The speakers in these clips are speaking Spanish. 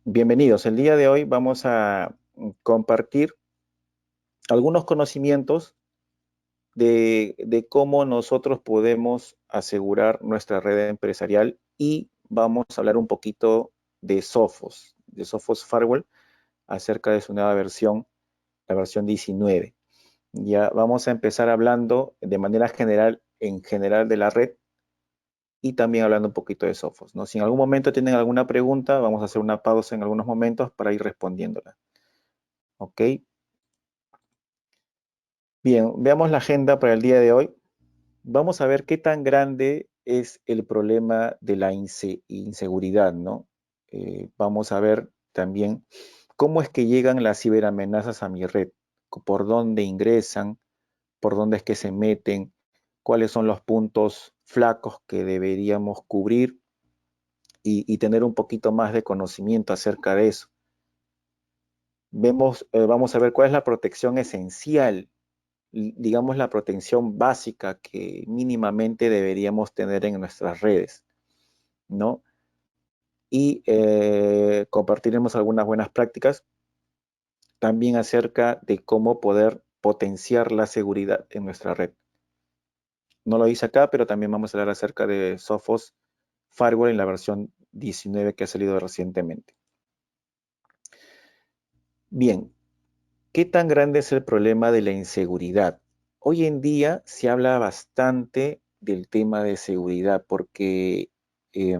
Bienvenidos. El día de hoy vamos a compartir algunos conocimientos de cómo nosotros podemos asegurar nuestra red empresarial y vamos a hablar un poquito de Sophos Firewall, acerca de su nueva versión, la versión 19. Ya vamos a empezar hablando de manera general, en general de la red y también hablando un poquito de Sophos, ¿no? Si en algún momento tienen alguna pregunta, vamos a hacer una pausa en algunos momentos para ir respondiéndola. ¿Ok? Bien, veamos la agenda para el día de hoy. Vamos a ver qué tan grande es el problema de la inseguridad, ¿no? Vamos a ver también cómo es que llegan las ciberamenazas a mi red, por dónde ingresan, por dónde es que se meten, cuáles son los puntos flacos que deberíamos cubrir y tener un poquito más de conocimiento acerca de eso. Vamos a ver cuál es la protección esencial, digamos, la protección básica que mínimamente deberíamos tener en nuestras redes, ¿no? Y compartiremos algunas buenas prácticas también acerca de cómo poder potenciar la seguridad en nuestra red. No lo hice acá, pero también vamos a hablar acerca de Sophos Firewall en la versión 19 que ha salido recientemente. Bien, ¿qué tan grande es el problema de la inseguridad? Hoy en día se habla bastante del tema de seguridad porque eh,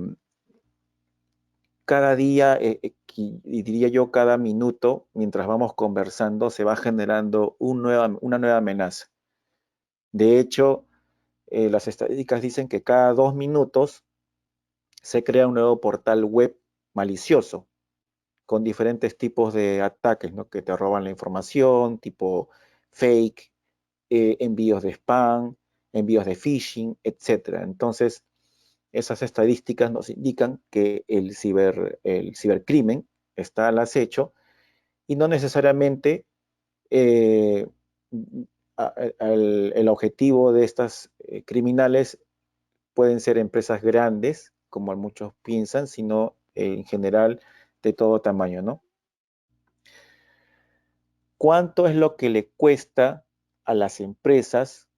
cada día, y diría yo cada minuto, mientras vamos conversando, se va generando una nueva amenaza. De hecho, las estadísticas dicen que cada 2 minutos se crea un nuevo portal web malicioso con diferentes tipos de ataques, ¿no? Que te roban la información, tipo fake, envíos de spam, envíos de phishing, etcétera. Entonces, esas estadísticas nos indican que el cibercrimen está al acecho y no necesariamente eh, el objetivo de estas criminales pueden ser empresas grandes, como muchos piensan, sino en general de todo tamaño, ¿no? ¿Cuánto es lo que le cuesta a las empresas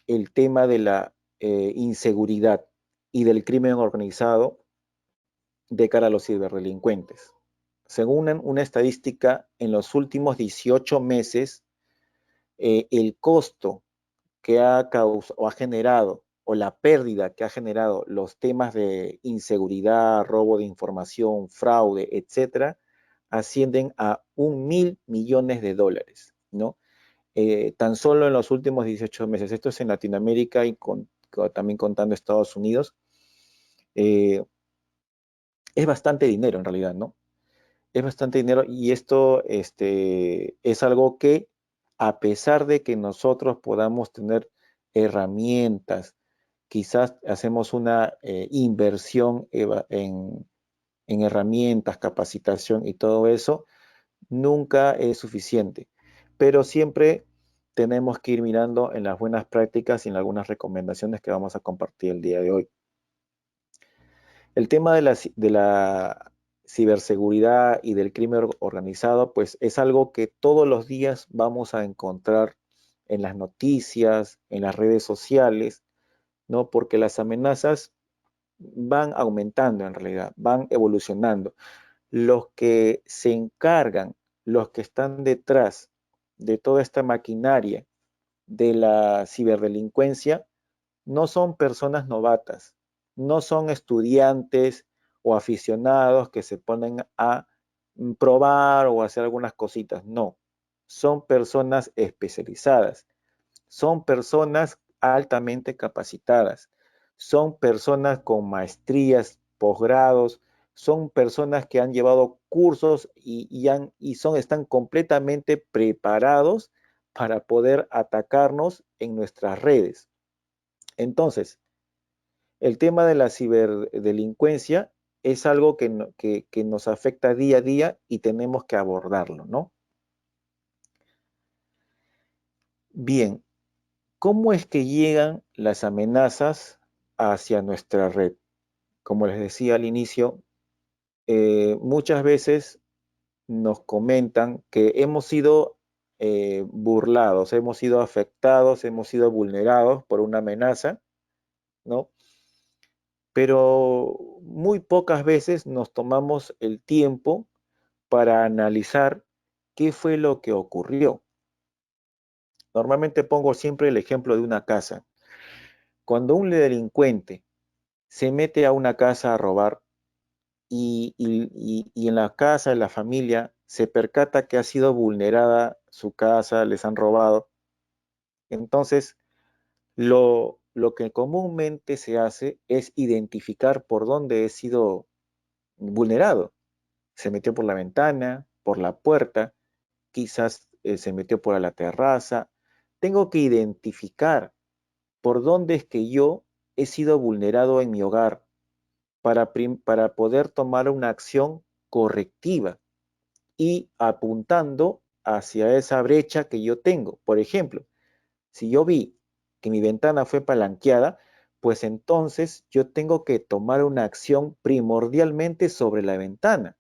el tema de la inseguridad y del crimen organizado de cara a los ciberdelincuentes? Según una estadística, en los últimos 18 meses, el costo que ha causado o ha generado o la pérdida que ha generado los temas de inseguridad, robo de información, fraude, etcétera, ascienden a 1.000 millones de dólares, ¿no? Tan solo en los últimos 18 meses. Esto es en Latinoamérica y también contando Estados Unidos. Eh, es bastante dinero en realidad, ¿no? Es bastante dinero y esto es algo que a pesar de que nosotros podamos tener herramientas, quizás hacemos una inversión en herramientas, capacitación y todo eso, nunca es suficiente. Pero siempre tenemos que ir mirando en las buenas prácticas y en algunas recomendaciones que vamos a compartir el día de hoy. El tema de la ciberseguridad y del crimen organizado, pues es algo que todos los días vamos a encontrar en las noticias, en las redes sociales, ¿no? Porque las amenazas van aumentando en realidad, van evolucionando. Los que se encargan, los que están detrás de toda esta maquinaria de la ciberdelincuencia, no son personas novatas, no son estudiantes o aficionados que se ponen a probar o hacer algunas cositas, no, son personas especializadas, son personas altamente capacitadas, son personas con maestrías, posgrados, son personas que han llevado cursos están completamente preparados para poder atacarnos en nuestras redes. Entonces, el tema de la ciberdelincuencia es algo que nos afecta día a día y tenemos que abordarlo, ¿no? Bien, ¿cómo es que llegan las amenazas hacia nuestra red? Como les decía al inicio, muchas veces nos comentan que hemos sido burlados, hemos sido afectados, hemos sido vulnerados por una amenaza, ¿no? Pero muy pocas veces nos tomamos el tiempo para analizar qué fue lo que ocurrió. Normalmente pongo siempre el ejemplo de una casa. Cuando un delincuente se mete a una casa a robar y en la casa, en la familia, se percata que ha sido vulnerada su casa, les han robado, entonces lo que comúnmente se hace es identificar por dónde he sido vulnerado. Se metió por la ventana, por la puerta, quizás se metió por la terraza. Tengo que identificar por dónde es que yo he sido vulnerado en mi hogar para poder tomar una acción correctiva y apuntando hacia esa brecha que yo tengo. Por ejemplo, si yo vi que mi ventana fue palanqueada, pues entonces yo tengo que tomar una acción primordialmente sobre la ventana,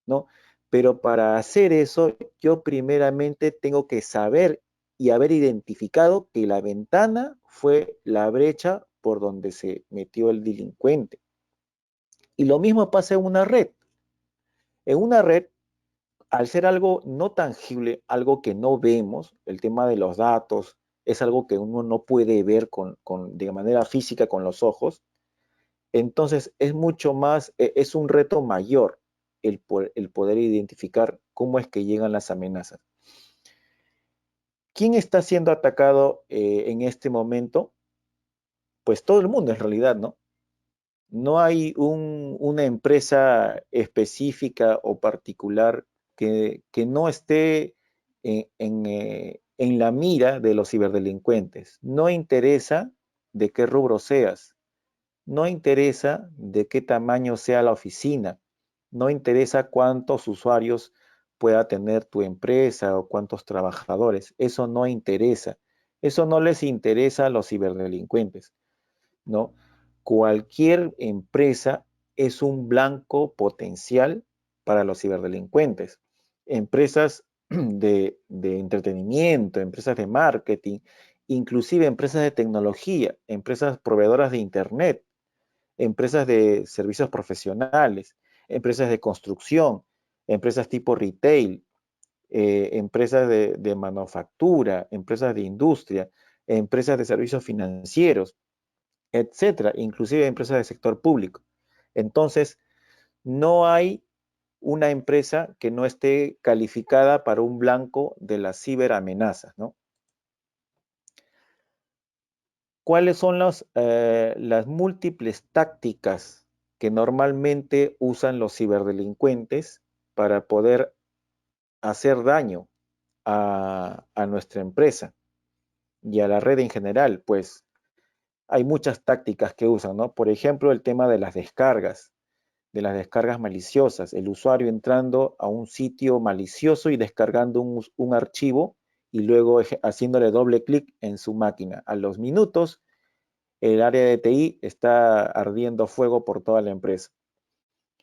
¿no? Pero para hacer eso, yo primeramente tengo que saber y haber identificado que la ventana fue la brecha por donde se metió el delincuente. Y lo mismo pasa en una red. En una red, al ser algo no tangible, algo que no vemos, el tema de los datos es algo que uno no puede ver de manera física con los ojos, entonces es mucho más, es un reto mayor el poder identificar cómo es que llegan las amenazas. ¿Quién está siendo atacado en este momento? Pues todo el mundo en realidad, ¿no? No hay una empresa específica o particular que no esté en la mira de los ciberdelincuentes. No interesa de qué rubro seas, no interesa de qué tamaño sea la oficina, no interesa cuántos usuarios pueda tener tu empresa o cuántos trabajadores. Eso no interesa. Eso no les interesa a los ciberdelincuentes, ¿no? Cualquier empresa es un blanco potencial para los ciberdelincuentes. Empresas de entretenimiento, empresas de marketing, inclusive empresas de tecnología, empresas proveedoras de Internet, empresas de servicios profesionales, empresas de construcción, empresas tipo retail, empresas de manufactura, empresas de industria, empresas de servicios financieros, etcétera, inclusive empresas del sector público. Entonces, no hay una empresa que no esté calificada para un blanco de las ciberamenazas, ¿no? ¿Cuáles son las múltiples tácticas que normalmente usan los ciberdelincuentes para poder hacer daño a nuestra empresa y a la red en general? Pues hay muchas tácticas que usan, ¿no? Por ejemplo, el tema de las descargas maliciosas, el usuario entrando a un sitio malicioso y descargando un archivo y luego haciéndole doble clic en su máquina. A los minutos, el área de TI está ardiendo fuego por toda la empresa.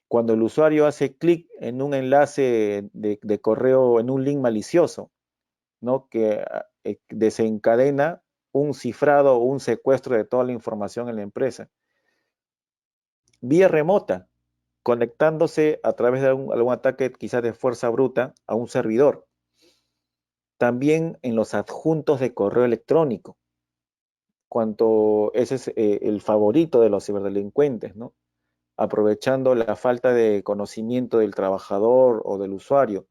Cuando el usuario hace clic en un enlace de correo, en un link malicioso, ¿no? Que desencadena un cifrado o un secuestro de toda la información en la empresa. Vía remota, conectándose a través de algún ataque quizás de fuerza bruta a un servidor. También en los adjuntos de correo electrónico, cuanto ese es el favorito de los ciberdelincuentes, ¿no? Aprovechando la falta de conocimiento del trabajador o del usuario,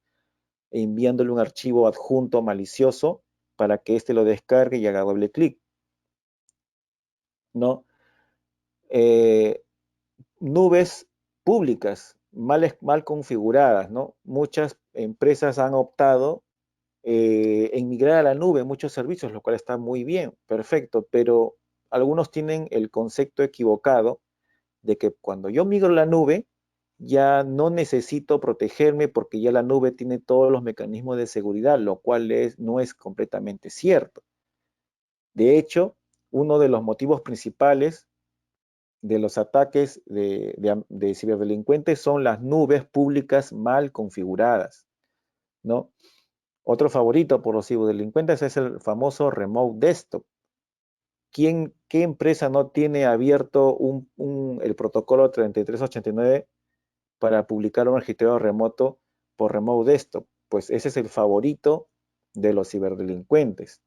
e enviándole un archivo adjunto malicioso para que éste lo descargue y haga doble clic, ¿no? Eh, Nubes públicas mal configuradas, ¿no? Muchas empresas han optado en migrar a la nube muchos servicios, lo cual está muy bien, perfecto, pero algunos tienen el concepto equivocado de que cuando yo migro a la nube, ya no necesito protegerme porque ya la nube tiene todos los mecanismos de seguridad, lo cual no es completamente cierto. De hecho, uno de los motivos principales de los ataques de ciberdelincuentes son las nubes públicas mal configuradas, ¿no? Otro favorito por los ciberdelincuentes es el famoso Remote Desktop. ¿Qué empresa no tiene abierto el protocolo 3389 para publicar un registro remoto por Remote Desktop? Pues ese es el favorito de los ciberdelincuentes.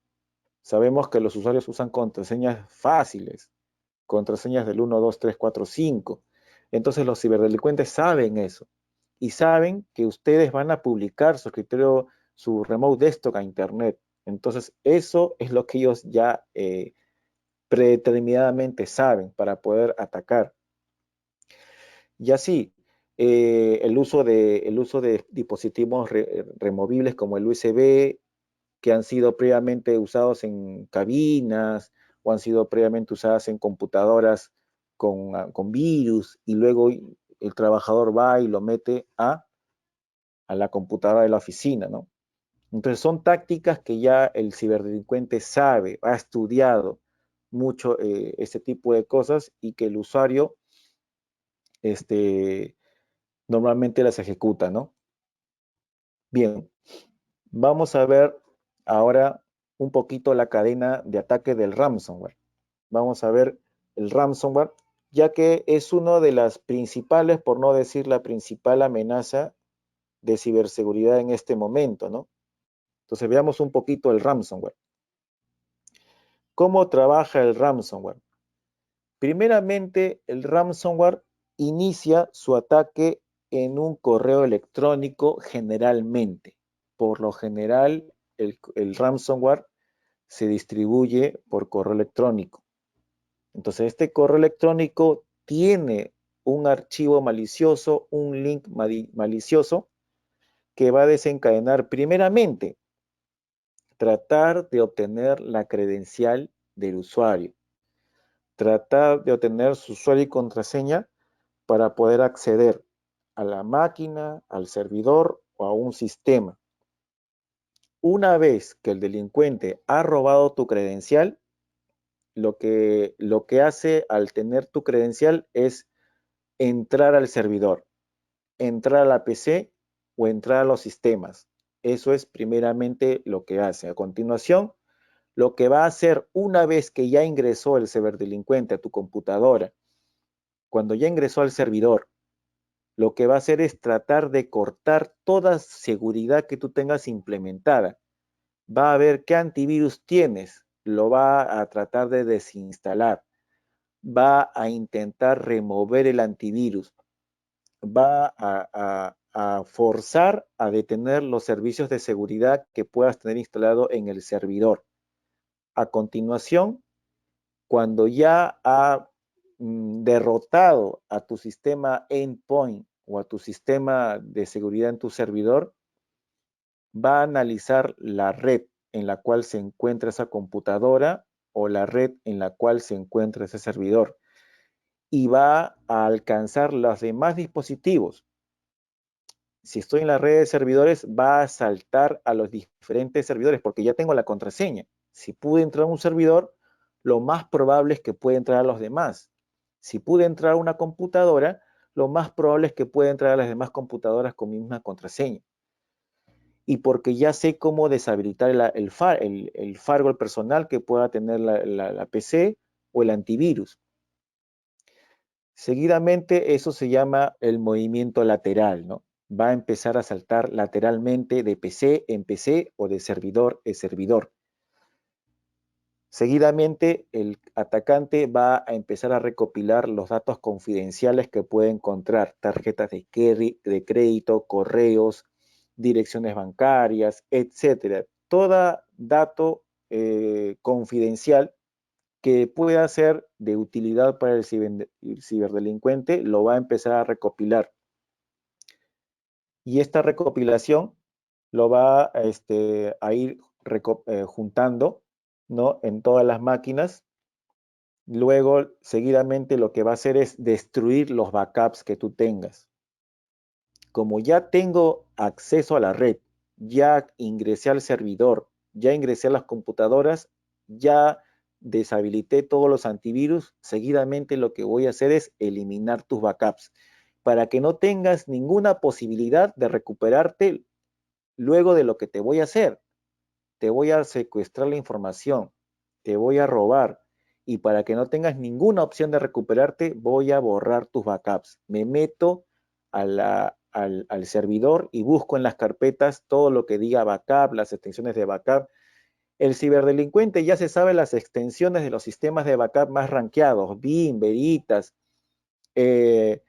Sabemos que los usuarios usan contraseñas fáciles, contraseñas del 1, 2, 3, 4, 5. Entonces los ciberdelincuentes saben eso y saben que ustedes van a publicar su escritorio, su Remote Desktop a Internet. Entonces eso es lo que ellos ya predeterminadamente saben para poder atacar. Y así, el uso de dispositivos removibles como el USB, que han sido previamente usados en cabinas o han sido previamente usadas en computadoras con virus, y luego el trabajador va y lo mete a la computadora de la oficina, ¿no? Entonces son tácticas que ya el ciberdelincuente sabe, ha estudiado mucho este tipo de cosas y que el usuario este, normalmente las ejecuta, ¿no? Bien, vamos a ver ahora un poquito la cadena de ataque del ransomware. Vamos a ver el ransomware, ya que es una de las principales, por no decir la principal amenaza de ciberseguridad en este momento, ¿no? Entonces veamos un poquito el ransomware. ¿Cómo trabaja el ransomware? Primeramente, el ransomware inicia su ataque en un correo electrónico generalmente. Por lo general, el ransomware se distribuye por correo electrónico. Entonces, este correo electrónico tiene un archivo malicioso, un link malicioso que va a desencadenar primeramente tratar de obtener la credencial del usuario, tratar de obtener su usuario y contraseña para poder acceder a la máquina, al servidor o a un sistema. Una vez que el delincuente ha robado tu credencial, lo que hace al tener tu credencial es entrar al servidor, entrar a la PC o entrar a los sistemas. Eso es primeramente lo que hace. A continuación, lo que va a hacer una vez que ya ingresó el ciberdelincuente a tu computadora, cuando ya ingresó al servidor, lo que va a hacer es tratar de cortar toda seguridad que tú tengas implementada. Va a ver qué antivirus tienes, lo va a tratar de desinstalar, va a intentar remover el antivirus, va a forzar a detener los servicios de seguridad que puedas tener instalado en el servidor. A continuación, cuando ya ha derrotado a tu sistema endpoint o a tu sistema de seguridad en tu servidor, va a analizar la red en la cual se encuentra esa computadora o la red en la cual se encuentra ese servidor y va a alcanzar los demás dispositivos. Si estoy en la red de servidores, va a saltar a los diferentes servidores porque ya tengo la contraseña. Si pude entrar a un servidor, lo más probable es que pueda entrar a los demás. Si pude entrar a una computadora, lo más probable es que pueda entrar a las demás computadoras con mi misma contraseña. Y porque ya sé cómo deshabilitar el firewall personal que pueda tener la PC o el antivirus. Seguidamente, eso se llama el movimiento lateral, ¿no? Va a empezar a saltar lateralmente de PC en PC o de servidor en servidor. Seguidamente, el atacante va a empezar a recopilar los datos confidenciales que puede encontrar, tarjetas de crédito, correos, direcciones bancarias, etcétera. Todo dato confidencial que pueda ser de utilidad para el ciberdelincuente, lo va a empezar a recopilar. Y esta recopilación lo va a ir juntando, ¿no?, en todas las máquinas. Luego, seguidamente, lo que va a hacer es destruir los backups que tú tengas. Como ya tengo acceso a la red, ya ingresé al servidor, ya ingresé a las computadoras, ya deshabilité todos los antivirus, seguidamente lo que voy a hacer es eliminar tus backups para que no tengas ninguna posibilidad de recuperarte luego de lo que te voy a hacer. Te voy a secuestrar la información, te voy a robar y para que no tengas ninguna opción de recuperarte, voy a borrar tus backups. Me meto al servidor y busco en las carpetas todo lo que diga backup, las extensiones de backup. El ciberdelincuente ya se sabe las extensiones de los sistemas de backup más rankeados, BIM, Veritas, eh,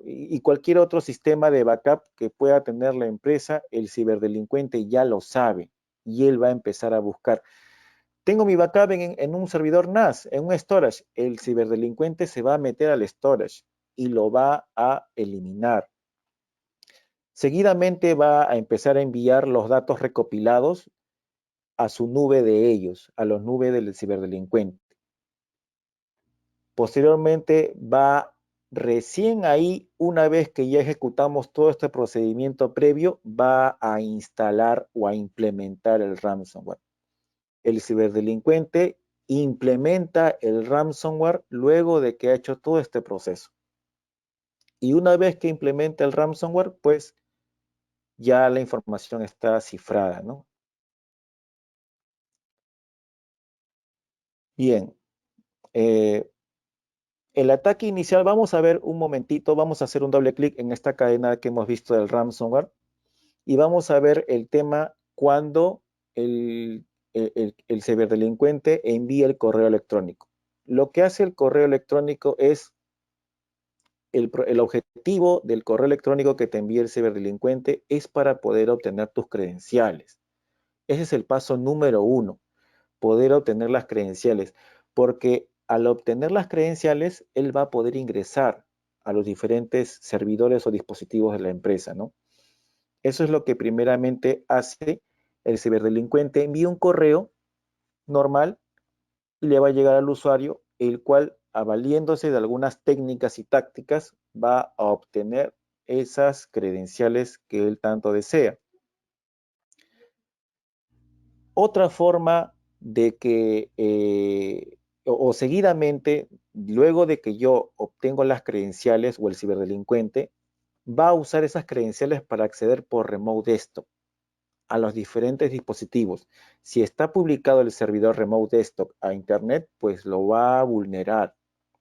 y cualquier otro sistema de backup que pueda tener la empresa, el ciberdelincuente ya lo sabe y él va a empezar a buscar. Tengo mi backup en un servidor NAS, en un storage. El ciberdelincuente se va a meter al storage y lo va a eliminar. Seguidamente va a empezar a enviar los datos recopilados a su nube de ellos, a los nubes del ciberdelincuente. Posteriormente va recién ahí, una vez que ya ejecutamos todo este procedimiento previo, va a instalar o a implementar el ransomware. El ciberdelincuente implementa el ransomware luego de que ha hecho todo este proceso. Y una vez que implementa el ransomware, pues ya la información está cifrada, ¿no? Bien, eh, el ataque inicial, vamos a ver un momentito, vamos a hacer un doble clic en esta cadena que hemos visto del ransomware y vamos a ver el tema cuando el ciberdelincuente envía el correo electrónico. Lo que hace el correo electrónico es, el objetivo del correo electrónico que te envía el ciberdelincuente es para poder obtener tus credenciales. Ese es el paso número uno, poder obtener las credenciales, porque al obtener las credenciales, él va a poder ingresar a los diferentes servidores o dispositivos de la empresa, ¿no? Eso es lo que primeramente hace el ciberdelincuente. Envía un correo normal y le va a llegar al usuario, el cual, valiéndose de algunas técnicas y tácticas, va a obtener esas credenciales que él tanto desea. Otra forma de que, o seguidamente, luego de que yo obtengo las credenciales o el ciberdelincuente, va a usar esas credenciales para acceder por Remote Desktop a los diferentes dispositivos. Si está publicado el servidor Remote Desktop a Internet, pues lo va a vulnerar,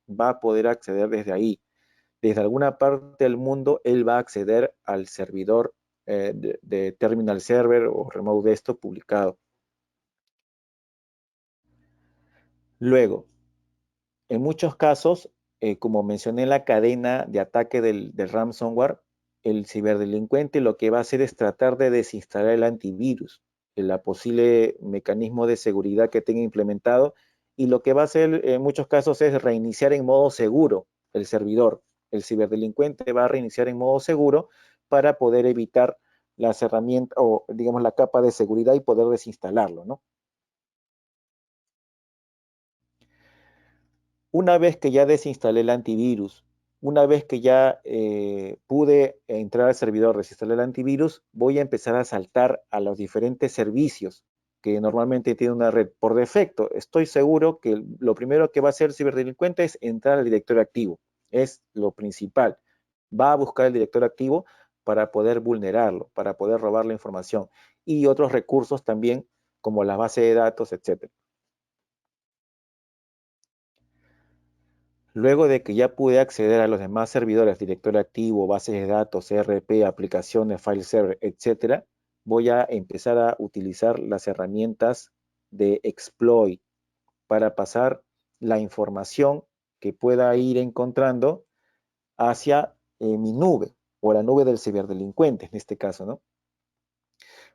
va a poder acceder desde ahí. Desde alguna parte del mundo, él va a acceder al servidor de Terminal Server o Remote Desktop publicado. Luego, en muchos casos, como mencioné en la cadena de ataque del ransomware, el ciberdelincuente lo que va a hacer es tratar de desinstalar el antivirus, el posible mecanismo de seguridad que tenga implementado, y lo que va a hacer en muchos casos es reiniciar en modo seguro el servidor. El ciberdelincuente va a reiniciar en modo seguro para poder evitar las herramientas o, digamos, la capa de seguridad y poder desinstalarlo, ¿no? Una vez que ya desinstalé el antivirus, una vez que ya pude entrar al servidor, desinstalar el antivirus, voy a empezar a saltar a los diferentes servicios que normalmente tiene una red. Por defecto, estoy seguro que lo primero que va a hacer el ciberdelincuente es entrar al directorio activo. Es lo principal. Va a buscar el directorio activo para poder vulnerarlo, para poder robar la información y otros recursos también, como la base de datos, etcétera. Luego de que ya pude acceder a los demás servidores, directorio activo, bases de datos, ERP, aplicaciones, file server, etcétera, voy a empezar a utilizar las herramientas de exploit para pasar la información que pueda ir encontrando hacia mi nube o la nube del ciberdelincuente en este caso, ¿no?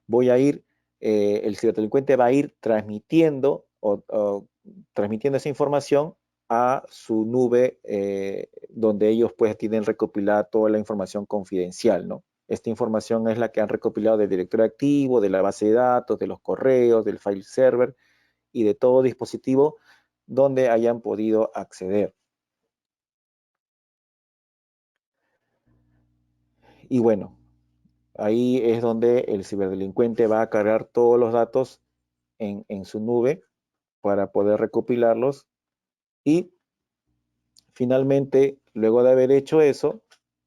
Voy a ir, el ciberdelincuente va a ir transmitiendo o transmitiendo esa información a su nube, donde ellos pues tienen recopilada toda la información confidencial, ¿no? Esta información es la que han recopilado del directorio activo, de la base de datos, de los correos, del file server y de todo dispositivo donde hayan podido acceder. Y bueno, ahí es donde el ciberdelincuente va a cargar todos los datos en su nube. para poder recopilarlos y finalmente, luego de haber hecho eso,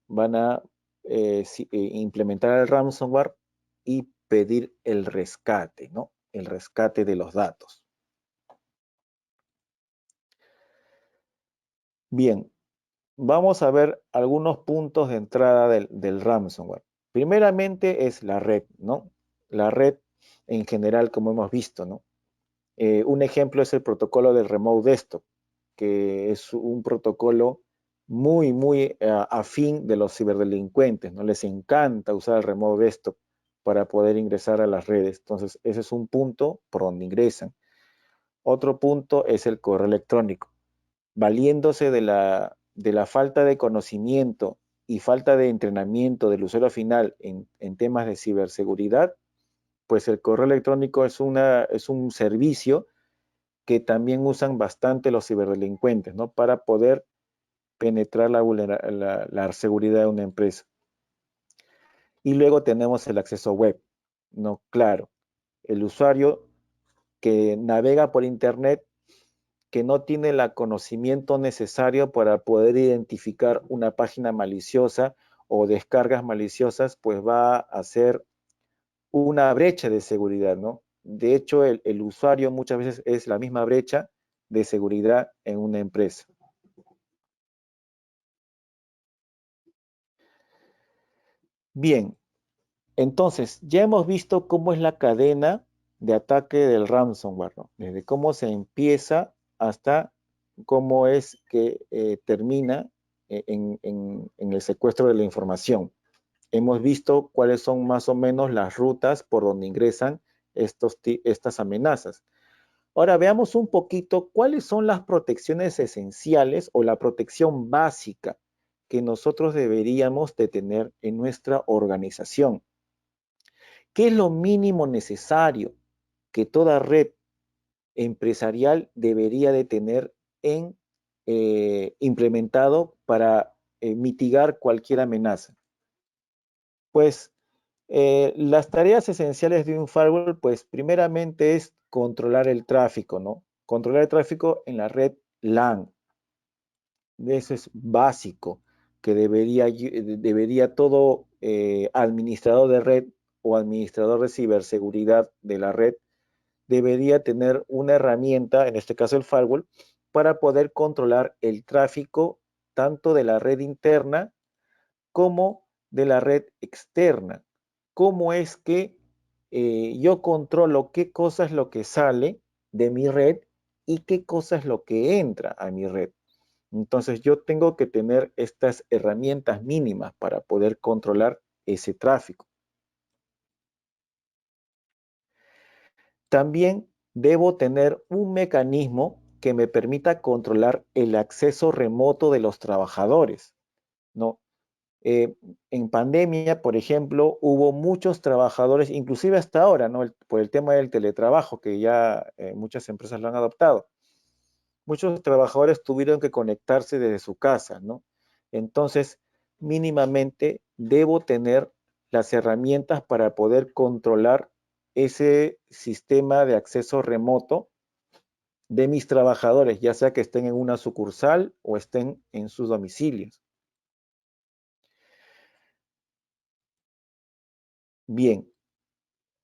van a implementar el ransomware y pedir el rescate, ¿no? El rescate de los datos. Bien, vamos a ver algunos puntos de entrada del ransomware. Primeramente es la red, ¿no? La red en general, como hemos visto, ¿no? Un ejemplo es el protocolo del Remote Desktop, que es un protocolo muy afín de los ciberdelincuentes, ¿no? Les encanta usar el Remote Desktop para poder ingresar a las redes. Entonces, ese es un punto por donde ingresan. Otro punto es el correo electrónico. Valiéndose de la falta de conocimiento y falta de entrenamiento del usuario final en temas de ciberseguridad, pues el correo electrónico es un servicio que también usan bastante los ciberdelincuentes, ¿no? Para poder penetrar la seguridad de una empresa. Y luego tenemos el acceso web, ¿no? Claro, el usuario que navega por Internet, que no tiene el conocimiento necesario para poder identificar una página maliciosa o descargas maliciosas, pues va a hacer una brecha de seguridad, ¿no? De hecho, el usuario muchas veces es la misma brecha de seguridad en una empresa. Bien, entonces ya hemos visto cómo es la cadena de ataque del ransomware, ¿no? Desde cómo se empieza hasta cómo es que termina en el secuestro de la información. Hemos visto cuáles son más o menos las rutas por donde ingresan estas amenazas. Ahora veamos un poquito cuáles son las protecciones esenciales o la protección básica que nosotros deberíamos de tener en nuestra organización. ¿Qué es lo mínimo necesario que toda red empresarial debería de tener implementado para mitigar cualquier amenaza? Pues las tareas esenciales de un firewall, pues primeramente es controlar el tráfico, ¿no? Controlar el tráfico en la red LAN. Eso es básico, que debería todo administrador de red o administrador de ciberseguridad de la red, debería tener una herramienta, en este caso el firewall, para poder controlar el tráfico tanto de la red interna como de la red externa. ¿Cómo es que yo controlo qué cosa es lo que sale de mi red y qué cosa es lo que entra a mi red? Entonces yo tengo que tener estas herramientas mínimas para poder controlar ese tráfico. También debo tener un mecanismo que me permita controlar el acceso remoto de los trabajadores, ¿no? Eh, en pandemia, por ejemplo, hubo muchos trabajadores, inclusive hasta ahora, ¿no? Por el tema del teletrabajo, que ya muchas empresas lo han adoptado. Muchos trabajadores tuvieron que conectarse desde su casa, ¿no? Entonces, mínimamente debo tener las herramientas para poder controlar ese sistema de acceso remoto de mis trabajadores, ya sea que estén en una sucursal o estén en sus domicilios. Bien,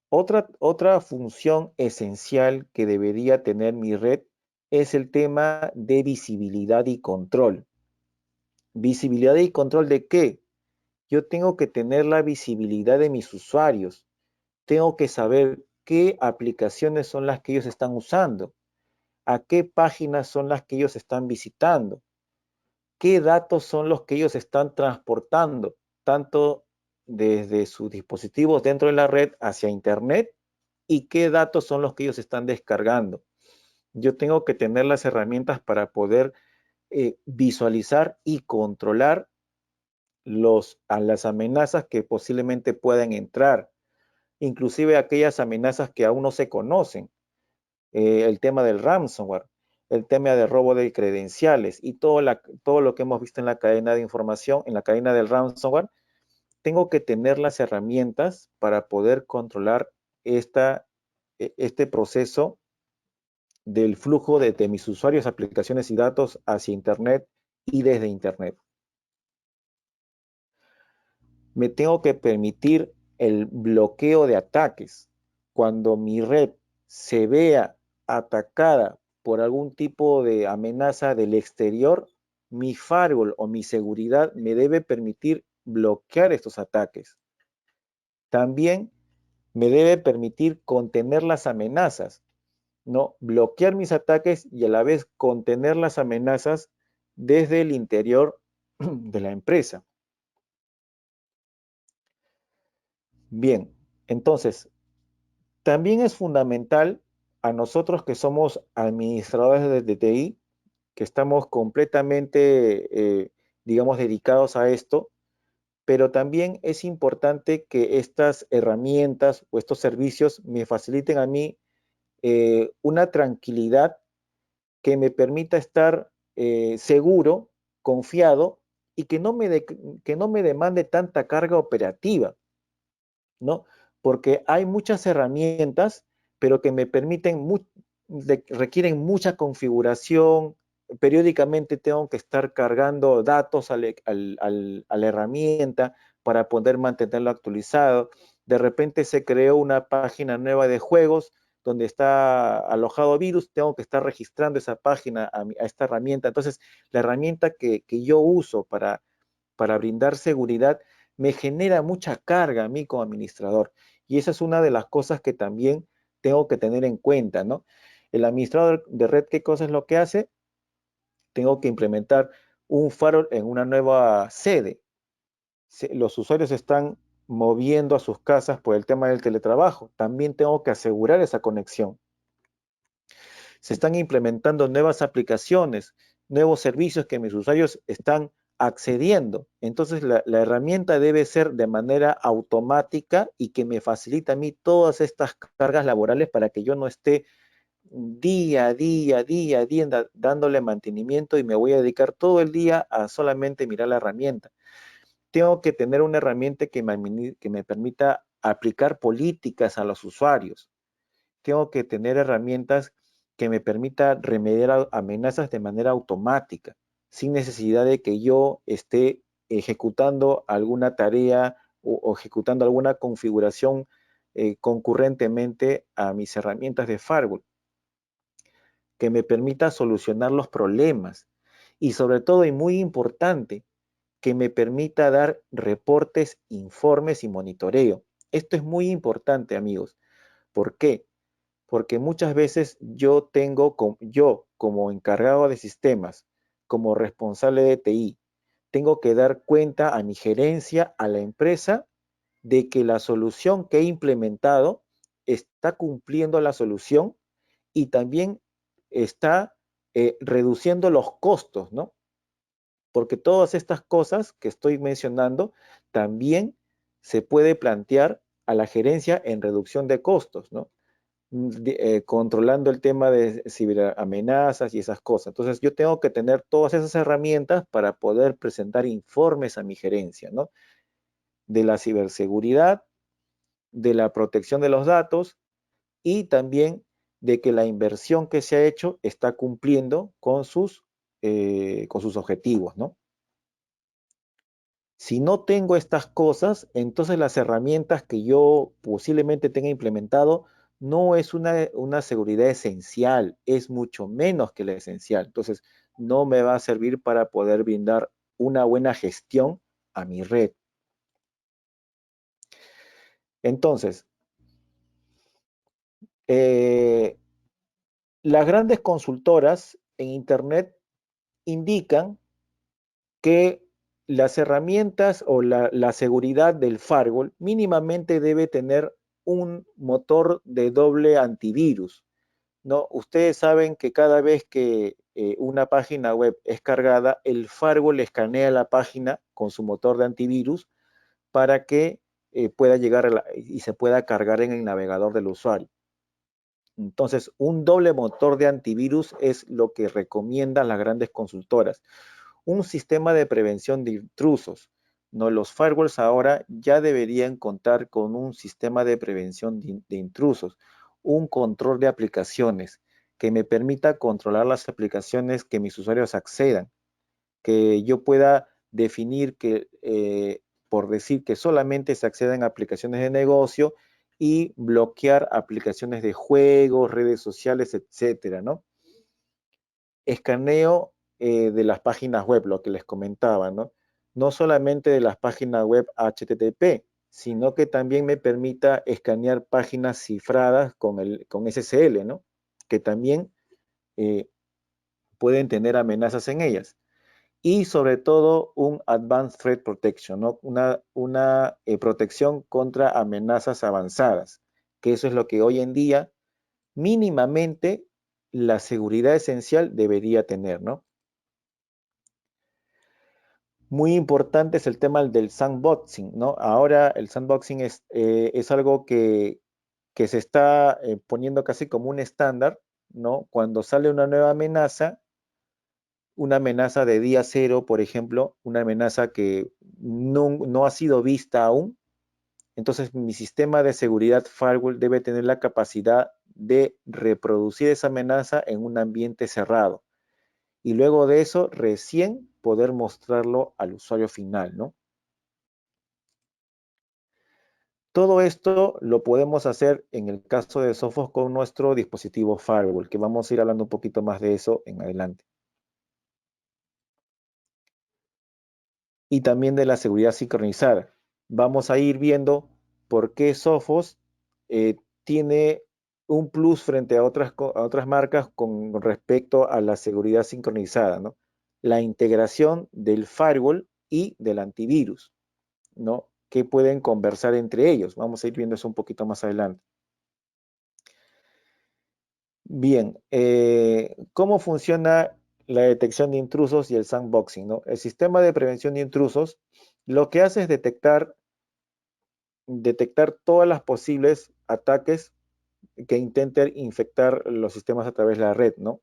otra función esencial que debería tener mi red es el tema de visibilidad y control. ¿Visibilidad y control de qué? Yo tengo que tener la visibilidad de mis usuarios. Tengo que saber qué aplicaciones son las que ellos están usando, a qué páginas son las que ellos están visitando, qué datos son los que ellos están transportando, tanto desde sus dispositivos dentro de la red hacia Internet y qué datos son los que ellos están descargando. Yo tengo que tener las herramientas para poder visualizar y controlar a las amenazas que posiblemente puedan entrar, inclusive aquellas amenazas que aún no se conocen, el tema del ransomware, el tema de robo de credenciales y todo lo que hemos visto en la cadena de información, en la cadena del ransomware, tengo que tener las herramientas para poder controlar este proceso del flujo de mis usuarios, aplicaciones y datos hacia Internet y desde Internet. Me tengo que permitir el bloqueo de ataques. Cuando mi red se vea atacada por algún tipo de amenaza del exterior, mi firewall o mi seguridad me debe permitir bloquear estos ataques. También me debe permitir contener las amenazas, ¿no? Bloquear mis ataques y a la vez contener las amenazas desde el interior de la empresa. Bien, entonces, también es fundamental a nosotros que somos administradores de TI, que estamos completamente, digamos, dedicados a esto, pero también es importante que estas herramientas o estos servicios me faciliten a mí una tranquilidad que me permita estar seguro, confiado y que no me demande tanta carga operativa, ¿no? Porque hay muchas herramientas, pero que me permiten, requieren mucha configuración. Periódicamente tengo que estar cargando datos a la herramienta para poder mantenerlo actualizado. De repente se creó una página nueva de juegos donde está alojado virus, tengo que estar registrando esa página a esta herramienta. Entonces, la herramienta que yo uso para brindar seguridad me genera mucha carga a mí como administrador. Y esa es una de las cosas que también tengo que tener en cuenta, ¿no? El administrador de red, ¿qué cosa es lo que hace? Tengo que implementar un firewall en una nueva sede. Los usuarios están moviendo a sus casas por el tema del teletrabajo. También tengo que asegurar esa conexión. Se están implementando nuevas aplicaciones, nuevos servicios que mis usuarios están accediendo. Entonces la herramienta debe ser de manera automática y que me facilite a mí todas estas cargas laborales para que yo no esté día a día, día a día dándole mantenimiento y me voy a dedicar todo el día a solamente mirar la herramienta. Tengo que tener una herramienta que me permita aplicar políticas a los usuarios. Tengo que tener herramientas que me permita remediar amenazas de manera automática, sin necesidad de que yo esté ejecutando alguna tarea o ejecutando alguna configuración concurrentemente a mis herramientas de firewall, que me permita solucionar los problemas y sobre todo, y muy importante, que me permita dar reportes, informes y monitoreo. Esto es muy importante, amigos. ¿Por qué? Porque muchas veces yo como encargado de sistemas, como responsable de TI, tengo que dar cuenta a mi gerencia, a la empresa, de que la solución que he implementado está cumpliendo la solución y también está reduciendo los costos, ¿no? Porque todas estas cosas que estoy mencionando también se puede plantear a la gerencia en reducción de costos, ¿no? Controlando el tema de ciberamenazas y esas cosas. Entonces yo tengo que tener todas esas herramientas para poder presentar informes a mi gerencia, ¿no? De la ciberseguridad, de la protección de los datos y también de que la inversión que se ha hecho está cumpliendo con sus objetivos, ¿no? Si no tengo estas cosas, entonces las herramientas que yo posiblemente tenga implementado no es una seguridad esencial, es mucho menos que la esencial. Entonces, no me va a servir para poder brindar una buena gestión a mi red. Entonces, eh, las grandes consultoras en Internet indican que las herramientas o la seguridad del firewall mínimamente debe tener un motor de doble antivirus, ¿no? Ustedes saben que cada vez que una página web es cargada, el firewall escanea la página con su motor de antivirus para que pueda llegar y se pueda cargar en el navegador del usuario. Entonces, un doble motor de antivirus es lo que recomiendan las grandes consultoras. Un sistema de prevención de intrusos. ¿No? Los firewalls ahora ya deberían contar con un sistema de prevención de intrusos, un control de aplicaciones que me permita controlar las aplicaciones que mis usuarios accedan, que yo pueda definir que, por decir que solamente se acceden a aplicaciones de negocio y bloquear aplicaciones de juegos, redes sociales, etcétera, ¿no? Escaneo de las páginas web, lo que les comentaba, ¿no? No solamente de las páginas web HTTP, sino que también me permita escanear páginas cifradas con SSL, ¿no? Que también eh, pueden tener amenazas en ellas. Y sobre todo un Advanced Threat Protection, ¿no? Una protección contra amenazas avanzadas, que eso es lo que hoy en día mínimamente la seguridad esencial debería tener, ¿no? Muy importante es el tema del sandboxing, ¿no? Ahora el sandboxing es algo que se está poniendo casi como un estándar, ¿no? Cuando sale una amenaza de día cero, por ejemplo, una amenaza que no ha sido vista aún, entonces mi sistema de seguridad firewall debe tener la capacidad de reproducir esa amenaza en un ambiente cerrado. Y luego de eso, recién poder mostrarlo al usuario final, ¿no? Todo esto lo podemos hacer en el caso de Sophos con nuestro dispositivo firewall, que vamos a ir hablando un poquito más de eso en adelante. Y también de la seguridad sincronizada. Vamos a ir viendo por qué Sophos tiene un plus frente a otras marcas con respecto a la seguridad sincronizada, ¿no? La integración del firewall y del antivirus, ¿no? Que pueden conversar entre ellos. Vamos a ir viendo eso un poquito más adelante. Bien, ¿cómo funciona la detección de intrusos y el sandboxing, ¿no? El sistema de prevención de intrusos lo que hace es detectar todas las posibles ataques que intenten infectar los sistemas a través de la red, ¿no?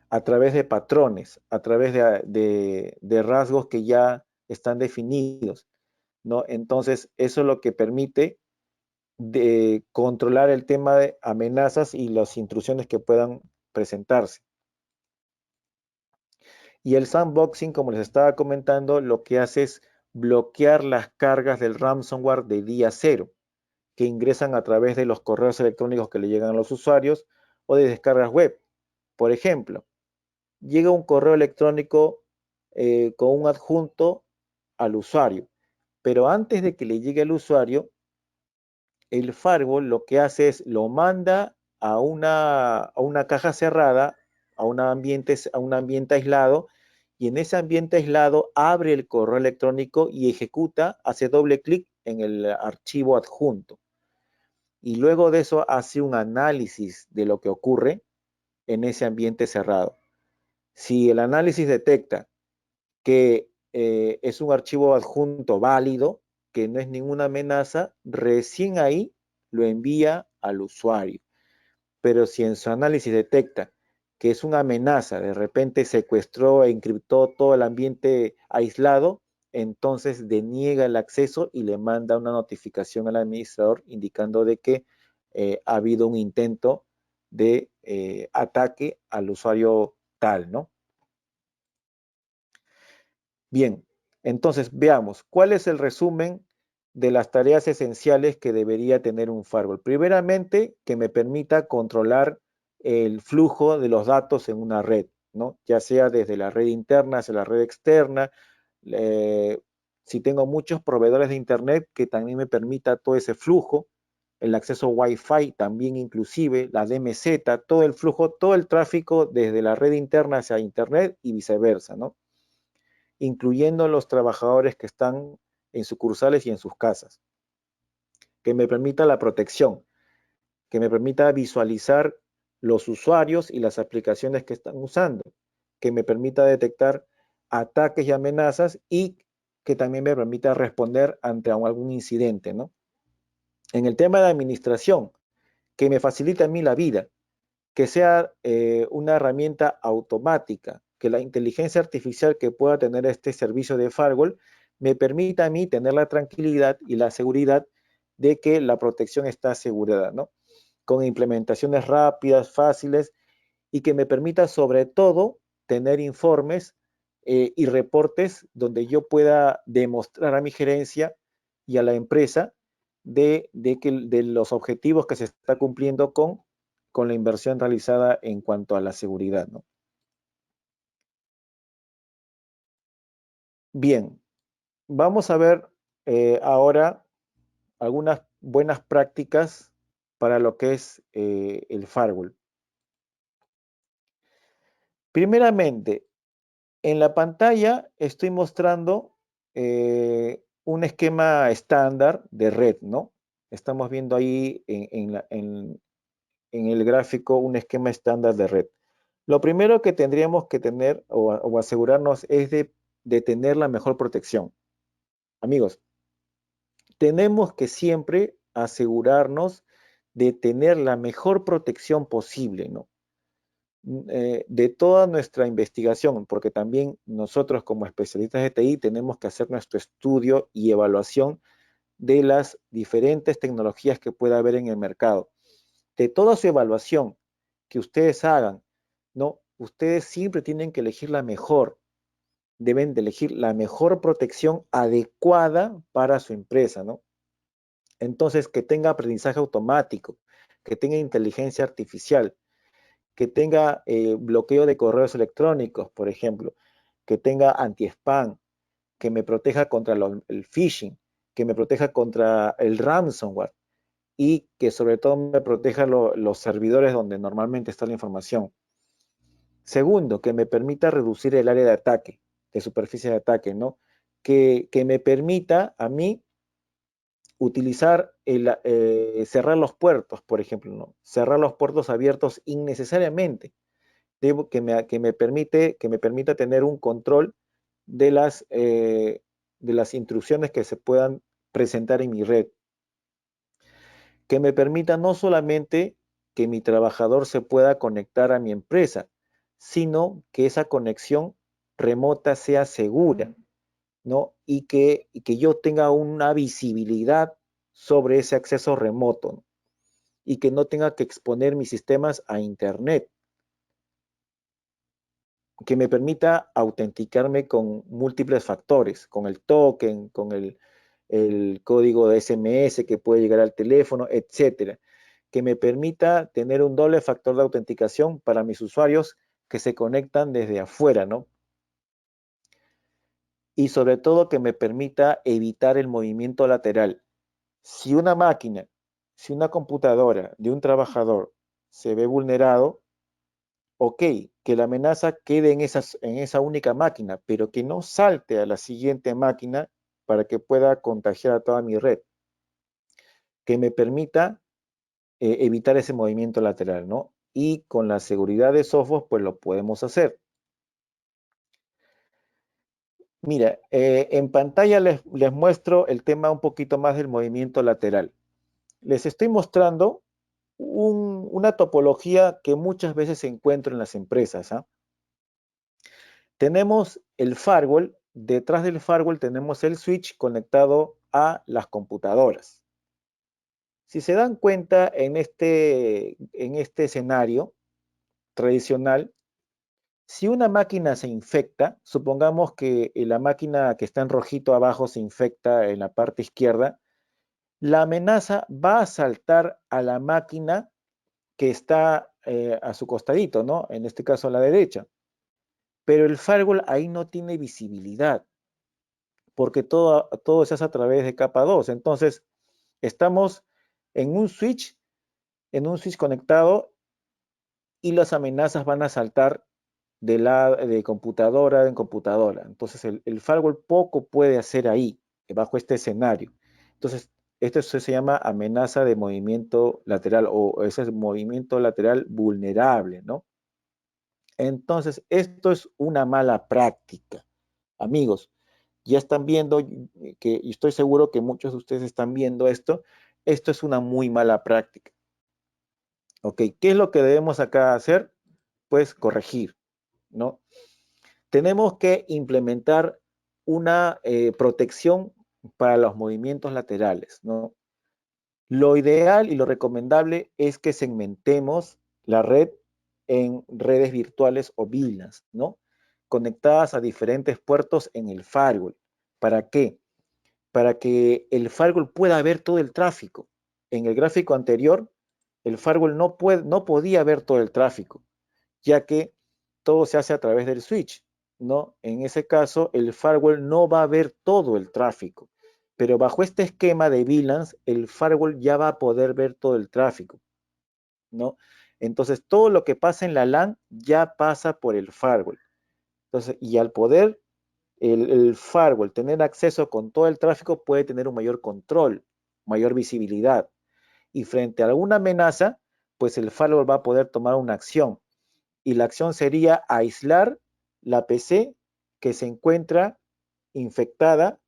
A través de patrones, a través de rasgos que ya están definidos, ¿no? Entonces, eso es lo que permite de controlar el tema de amenazas y las intrusiones que puedan presentarse. Y el sandboxing, como les estaba comentando, lo que hace es bloquear las cargas del ransomware de día cero, que ingresan a través de los correos electrónicos que le llegan a los usuarios o de descargas web. Por ejemplo, llega un correo electrónico con un adjunto al usuario, pero antes de que le llegue al usuario, el firewall lo que hace es lo manda a una caja cerrada, a un ambiente aislado, y en ese ambiente aislado abre el correo electrónico y ejecuta, hace doble clic en el archivo adjunto. Y luego de eso hace un análisis de lo que ocurre en ese ambiente cerrado. Si el análisis detecta que es un archivo adjunto válido, que no es ninguna amenaza, recién ahí lo envía al usuario. Pero si en su análisis detecta que es una amenaza, de repente secuestró e encriptó todo el ambiente aislado, entonces deniega el acceso y le manda una notificación al administrador indicando de que ha habido un intento de ataque al usuario tal, ¿no? Bien, entonces veamos, ¿cuál es el resumen de las tareas esenciales que debería tener un firewall? Primeramente, que me permita controlar el flujo de los datos en una red, ¿no? Ya sea desde la red interna hacia la red externa. eh, si tengo muchos proveedores de Internet, que también me permita todo ese flujo, el acceso Wi-Fi también inclusive, la DMZ, todo el flujo, todo el tráfico desde la red interna hacia Internet y viceversa, ¿no? Incluyendo los trabajadores que están en sucursales y en sus casas, que me permita la protección, que me permita visualizar los usuarios y las aplicaciones que están usando, que me permita detectar ataques y amenazas y que también me permita responder ante algún incidente, ¿no? En el tema de administración, que me facilite a mí la vida, que sea una herramienta automática, que la inteligencia artificial que pueda tener este servicio de firewall me permita a mí tener la tranquilidad y la seguridad de que la protección está asegurada, ¿no? con implementaciones rápidas, fáciles y que me permita sobre todo tener informes y reportes donde yo pueda demostrar a mi gerencia y a la empresa de los objetivos que se está cumpliendo con la inversión realizada en cuanto a la seguridad, ¿no? Bien, vamos a ver ahora algunas buenas prácticas para lo que es el firewall. Primeramente, en la pantalla estoy mostrando un esquema estándar de red, ¿no? Estamos viendo ahí en el gráfico un esquema estándar de red. Lo primero que tendríamos que tener o asegurarnos es de tener la mejor protección. Amigos, tenemos que siempre asegurarnos de tener la mejor protección posible, ¿no? De toda nuestra investigación, porque también nosotros como especialistas de TI tenemos que hacer nuestro estudio y evaluación de las diferentes tecnologías que pueda haber en el mercado. De toda su evaluación que ustedes hagan, ¿no? Ustedes siempre tienen que elegir la mejor, deben de elegir la mejor protección adecuada para su empresa, ¿no? Entonces, que tenga aprendizaje automático, que tenga inteligencia artificial, que tenga bloqueo de correos electrónicos, por ejemplo, que tenga anti-spam, que me proteja contra el phishing, que me proteja contra el ransomware y que sobre todo me proteja los servidores donde normalmente está la información. Segundo, que me permita reducir el área de ataque, de superficie de ataque, ¿no? Que me permita a mí utilizar cerrar los puertos, por ejemplo, ¿no? Cerrar los puertos abiertos innecesariamente. Que me permita tener un control de las intrusiones que se puedan presentar en mi red, que me permita no solamente que mi trabajador se pueda conectar a mi empresa, sino que esa conexión remota sea segura, ¿no? Y que yo tenga una visibilidad sobre ese acceso remoto, ¿no? Y que no tenga que exponer mis sistemas a Internet, que me permita autenticarme con múltiples factores, con el token, con el código de SMS que puede llegar al teléfono, etcétera. Que me permita tener un doble factor de autenticación para mis usuarios que se conectan desde afuera, ¿no? Y sobre todo que me permita evitar el movimiento lateral. Si una máquina, si una computadora de un trabajador se ve vulnerado, ok, que la amenaza quede en esa única máquina, pero que no salte a la siguiente máquina para que pueda contagiar a toda mi red, que me permita evitar ese movimiento lateral, ¿no? Y con la seguridad de software, pues lo podemos hacer. Mira, en pantalla les muestro el tema un poquito más del movimiento lateral. Les estoy mostrando una topología que muchas veces se encuentra en las empresas, ¿ah? Tenemos el firewall, detrás del firewall tenemos el switch conectado a las computadoras. Si se dan cuenta en este escenario tradicional, si una máquina se infecta, supongamos que la máquina que está en rojito abajo se infecta en la parte izquierda, la amenaza va a saltar a la máquina que está a su costadito, ¿no? En este caso a la derecha. Pero el firewall ahí no tiene visibilidad, porque todo se hace a través de capa 2. Entonces, estamos en en un switch conectado y las amenazas van a saltar de computadora en computadora. Entonces, el firewall poco puede hacer ahí, bajo este escenario. Entonces, esto se llama amenaza de movimiento lateral o ese movimiento lateral vulnerable, ¿no? Entonces, esto es una mala práctica. Amigos, ya están viendo, y estoy seguro que muchos de ustedes están viendo esto es una muy mala práctica. ¿Ok? ¿Qué es lo que debemos acá hacer? Pues corregir, ¿no? Tenemos que implementar una protección para los movimientos laterales, ¿no? Lo ideal y lo recomendable es que segmentemos la red en redes virtuales o VLANs, ¿no? Conectadas a diferentes puertos en el firewall. ¿Para qué? Para que el firewall pueda ver todo el tráfico. En el gráfico anterior, el firewall no podía ver todo el tráfico, ya que todo se hace a través del switch, ¿no? En ese caso, el firewall no va a ver todo el tráfico, pero bajo este esquema de VLANs, el firewall ya va a poder ver todo el tráfico, ¿no? Entonces, todo lo que pasa en la LAN ya pasa por el firewall. Entonces, y al poder el firewall tener acceso con todo el tráfico, puede tener un mayor control, mayor visibilidad. Y frente a alguna amenaza, pues el firewall va a poder tomar una acción. Y la acción sería aislar la PC que se encuentra infectada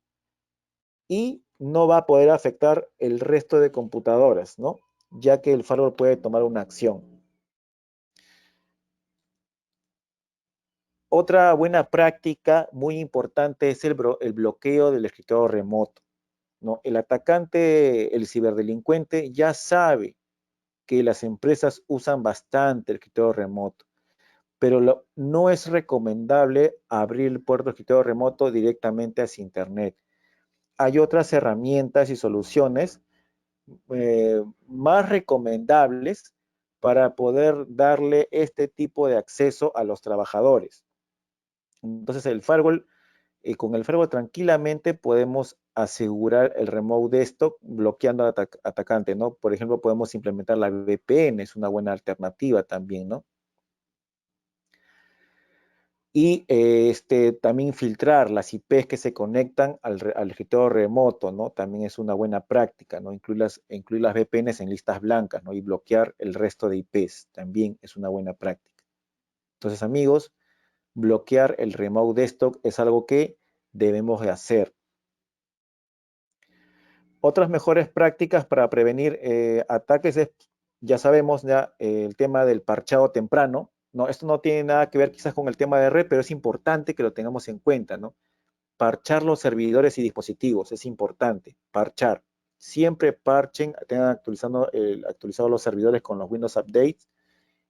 y no va a poder afectar el resto de computadoras, ¿no? Ya que el firewall puede tomar una acción. Otra buena práctica muy importante es el bloqueo del escritorio remoto, ¿no? El atacante, el ciberdelincuente, ya sabe que las empresas usan bastante el escritorio remoto, pero no es recomendable abrir el puerto de escritorio remoto directamente hacia Internet. Hay otras herramientas y soluciones más recomendables para poder darle este tipo de acceso a los trabajadores. Entonces, con el firewall tranquilamente podemos asegurar el remote desktop bloqueando al atacante, ¿no? Por ejemplo, podemos implementar la VPN, es una buena alternativa también, ¿no? Y también filtrar las IPs que se conectan al escritorio remoto, ¿no? También es una buena práctica, ¿no? Incluir las VPNs en listas blancas, ¿no? Y bloquear el resto de IPs, también es una buena práctica. Entonces, amigos, bloquear el remote desktop es algo que debemos de hacer. Otras mejores prácticas para prevenir ataques es, ya sabemos, ya, el tema del parchado temprano, ¿no? Esto no tiene nada que ver quizás con el tema de red, pero es importante que lo tengamos en cuenta, ¿no? Parchar los servidores y dispositivos, es importante, parchar. Siempre parchen, tengan actualizados los servidores con los Windows Updates,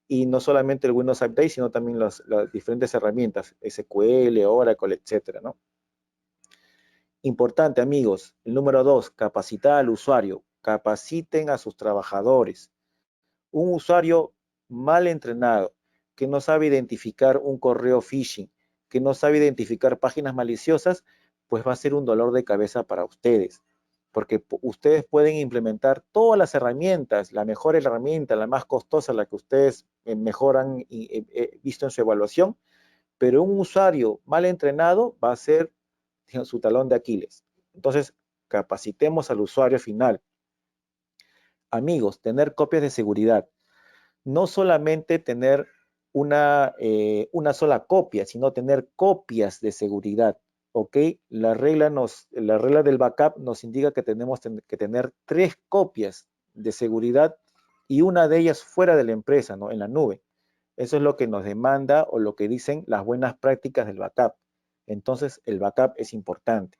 y no solamente el Windows Update, sino también las diferentes herramientas, SQL, Oracle, etcétera, ¿no? Importante, amigos. El número 2, capacitar al usuario. Capaciten a sus trabajadores. Un usuario mal entrenado, que no sabe identificar un correo phishing, que no sabe identificar páginas maliciosas, pues va a ser un dolor de cabeza para ustedes. Porque ustedes pueden implementar todas las herramientas, la mejor herramienta, la más costosa, la que ustedes mejor han visto en su evaluación, pero un usuario mal entrenado va a ser su talón de Aquiles. Entonces, capacitemos al usuario final. Amigos, tener copias de seguridad. No solamente tener una sola copia, sino tener copias de seguridad. ¿Ok? La regla del backup nos indica que tenemos que tener 3 copias de seguridad y una de ellas fuera de la empresa, ¿no? En la nube. Eso es lo que nos demanda o lo que dicen las buenas prácticas del backup. Entonces, el backup es importante.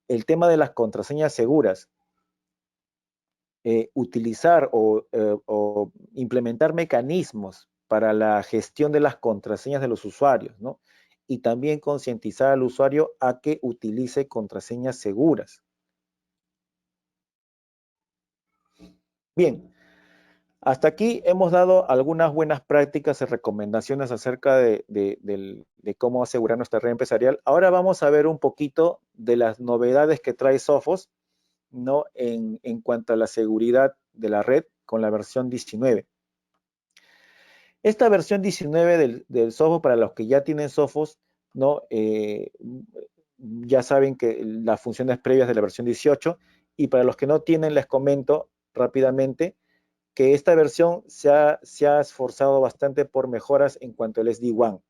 El tema de las contraseñas seguras, utilizar o implementar mecanismos para la gestión de las contraseñas de los usuarios, ¿no? Y también concientizar al usuario a que utilice contraseñas seguras. Bien, hasta aquí hemos dado algunas buenas prácticas y recomendaciones acerca de cómo asegurar nuestra red empresarial. Ahora vamos a ver un poquito de las novedades que trae Sophos, ¿no? En cuanto a la seguridad de la red con la versión 19. Esta versión 19 del Sophos, para los que ya tienen Sophos, ¿no? Ya saben que las funciones previas de la versión 18, y para los que no tienen, les comento rápidamente que esta versión se ha esforzado bastante por mejoras en cuanto al SD-WAN,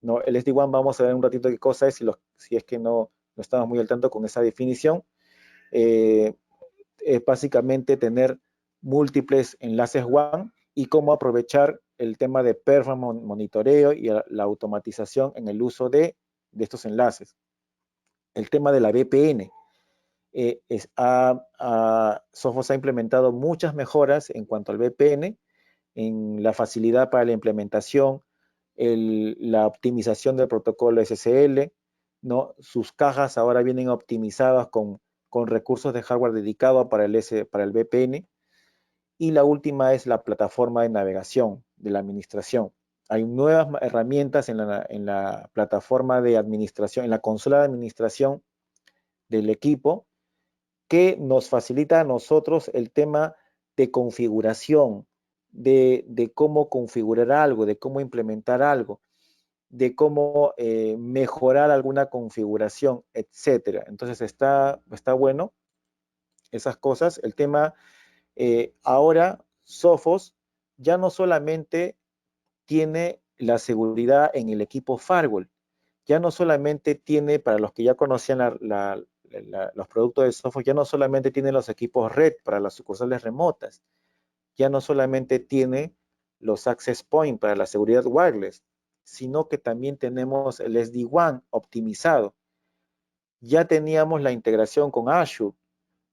¿no? El SD-WAN, vamos a ver un ratito qué cosa es, si es que no estamos muy al tanto con esa definición. Eh, es básicamente tener múltiples enlaces WAN y cómo aprovechar el tema de performance monitoreo y la automatización en el uso de estos enlaces. El tema de la VPN. Sophos ha implementado muchas mejoras en cuanto al VPN, en la facilidad para la implementación, la optimización del protocolo SSL, ¿no? Sus cajas ahora vienen optimizadas con recursos de hardware dedicado para el VPN. Y la última es la plataforma de navegación de la administración. Hay nuevas herramientas en la plataforma de administración, en la consola de administración del equipo, que nos facilita a nosotros el tema de configuración, de cómo configurar algo, de cómo implementar algo, de cómo mejorar alguna configuración, etcétera. Entonces está bueno esas cosas. El tema, ahora Sophos ya no solamente tiene la seguridad en el equipo firewall, ya no solamente tiene, para los que ya conocían los productos de Sophos, ya no solamente tiene los equipos red para las sucursales remotas, ya no solamente tiene los access point para la seguridad wireless, sino que también tenemos el SD-WAN optimizado. Ya teníamos la integración con Azure.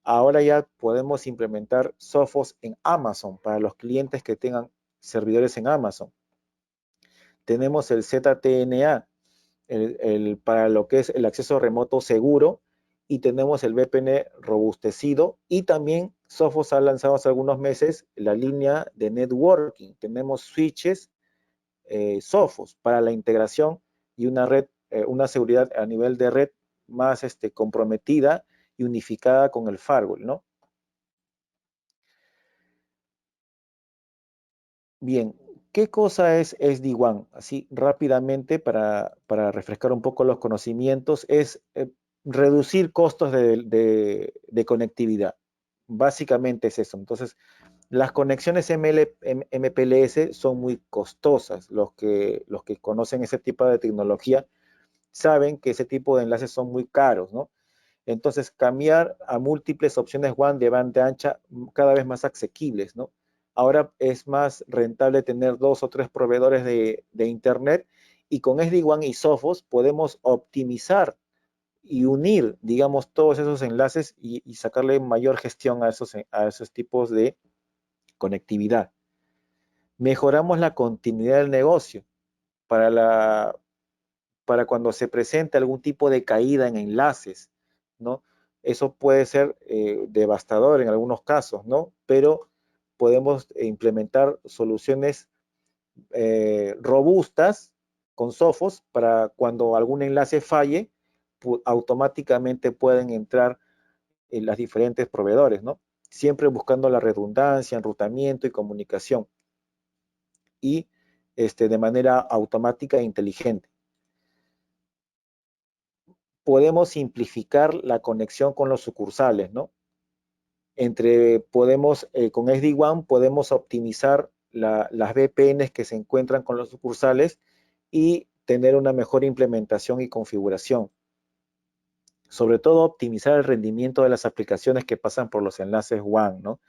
Ahora ya podemos implementar Sophos en Amazon para los clientes que tengan servidores en Amazon. Tenemos el ZTNA para lo que es el acceso remoto seguro, y tenemos el VPN robustecido, y también Sophos ha lanzado hace algunos meses la línea de networking. Tenemos switches Sophos para la integración y una red, una seguridad a nivel de red más comprometida y unificada con el firewall, ¿no? Bien, ¿qué cosa es SD-WAN? Así rápidamente para refrescar un poco los conocimientos, es reducir costos de conectividad. Básicamente es eso. Entonces, las conexiones MPLS son muy costosas. Los que conocen ese tipo de tecnología saben que ese tipo de enlaces son muy caros, ¿no? Entonces, cambiar a múltiples opciones WAN de banda ancha cada vez más asequibles, ¿no? Ahora es más rentable tener 2 o 3 proveedores de Internet, y con SD-WAN y Sophos podemos optimizar y unir, digamos, todos esos enlaces y sacarle mayor gestión a esos tipos de conectividad. Mejoramos la continuidad del negocio para, para cuando se presente algún tipo de caída en enlaces, ¿no? Eso puede ser devastador en algunos casos, ¿no? Pero podemos implementar soluciones robustas con Sophos para cuando algún enlace falle, automáticamente pueden entrar en las diferentes proveedores, ¿no? Siempre buscando la redundancia, enrutamiento y comunicación, y de manera automática e inteligente. Podemos simplificar la conexión con los sucursales, ¿no? Con SD-WAN podemos optimizar las VPNs que se encuentran con los sucursales y tener una mejor implementación y configuración. Sobre todo, optimizar el rendimiento de las aplicaciones que pasan por los enlaces WAN, ¿no?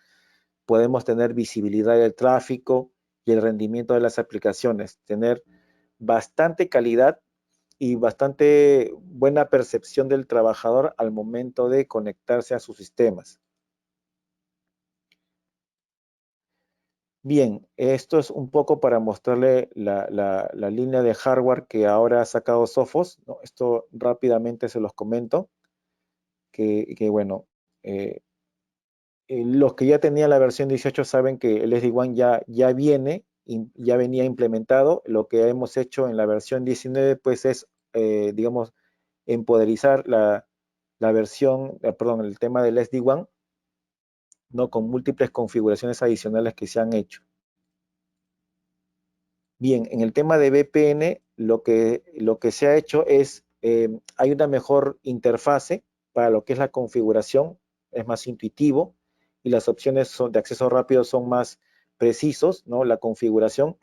Podemos tener visibilidad del tráfico y el rendimiento de las aplicaciones, tener bastante calidad y bastante buena percepción del trabajador al momento de conectarse a sus sistemas. Bien, esto es un poco para mostrarle la línea de hardware que ahora ha sacado Sophos, ¿no? Esto rápidamente se los comento, que bueno, los que ya tenían la versión 18 saben que el SD-WAN ya venía implementado. Lo que hemos hecho en la versión 19 pues es, digamos, empoderizar la versión, perdón, el tema del SD-WAN, ¿no? Con múltiples configuraciones adicionales que se han hecho. Bien, en el tema de VPN, lo que se ha hecho es, hay una mejor interfase para lo que es la configuración, es más intuitivo, y las opciones de acceso rápido son más precisos, ¿no? La configuración,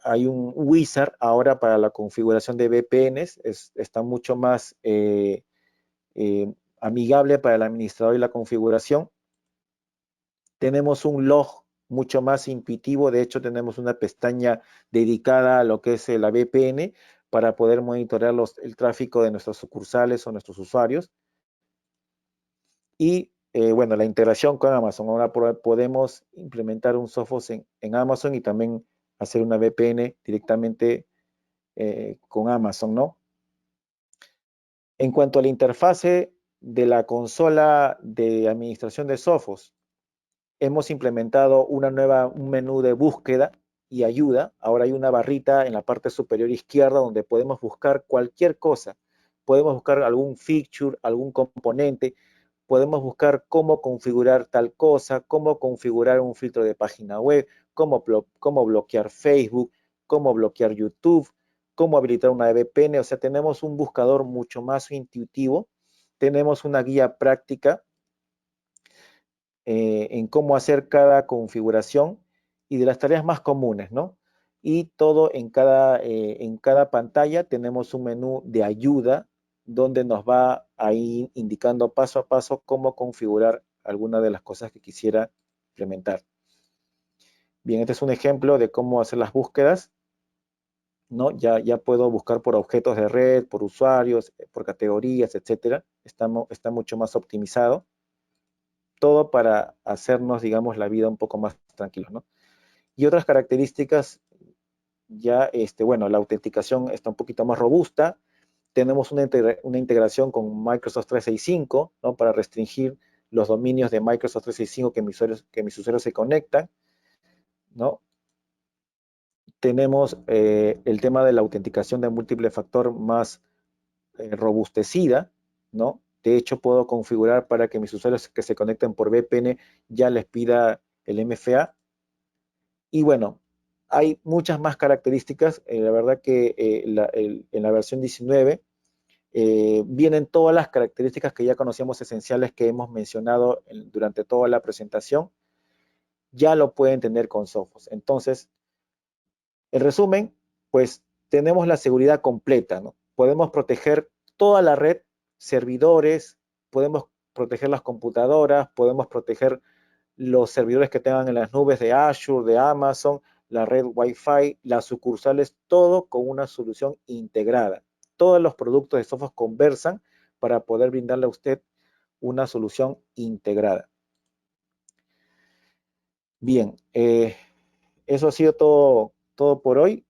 hay un wizard ahora para la configuración de VPNs, está mucho más amigable para el administrador y la configuración. Tenemos un log mucho más intuitivo. De hecho, tenemos una pestaña dedicada a lo que es la VPN para poder monitorear el tráfico de nuestras sucursales o nuestros usuarios. Y bueno, la integración con Amazon. Ahora podemos implementar un Sophos en Amazon y también hacer una VPN directamente con Amazon, ¿no? En cuanto a la interfase de la consola de administración de Sophos, hemos implementado un menú de búsqueda y ayuda. Ahora hay una barrita en la parte superior izquierda donde podemos buscar cualquier cosa. Podemos buscar algún feature, algún componente, podemos buscar cómo configurar tal cosa, cómo configurar un filtro de página web, cómo bloquear Facebook, cómo bloquear YouTube, cómo habilitar una VPN. O sea, tenemos un buscador mucho más intuitivo, tenemos una guía práctica en cómo hacer cada configuración y de las tareas más comunes, ¿no? Y todo en cada pantalla tenemos un menú de ayuda donde nos va a ir indicando paso a paso cómo configurar alguna de las cosas que quisiera implementar. Bien, este es un ejemplo de cómo hacer las búsquedas, ¿no? Ya puedo buscar por objetos de red, por usuarios, por categorías, etcétera. Está mucho más optimizado. Todo para hacernos, digamos, la vida un poco más tranquila, ¿no? Y otras características, ya, bueno, la autenticación está un poquito más robusta. Tenemos una integración con Microsoft 365, ¿no? Para restringir los dominios de Microsoft 365 que mis usuarios se conectan, ¿no? Tenemos el tema de la autenticación de múltiple factor más robustecida, ¿no? De hecho, puedo configurar para que mis usuarios que se conecten por VPN ya les pida el MFA. Y bueno, hay muchas más características. La verdad que en la versión 19 vienen todas las características que ya conocíamos esenciales que hemos mencionado durante toda la presentación. Ya lo pueden tener con Sophos. Entonces, en resumen, pues tenemos la seguridad completa, ¿no? Podemos proteger toda la red, servidores, podemos proteger las computadoras, podemos proteger los servidores que tengan en las nubes de Azure, de Amazon, la red Wi-Fi, las sucursales, todo con una solución integrada. Todos los productos de Sophos conversan para poder brindarle a usted una solución integrada. Bien, eso ha sido todo por hoy.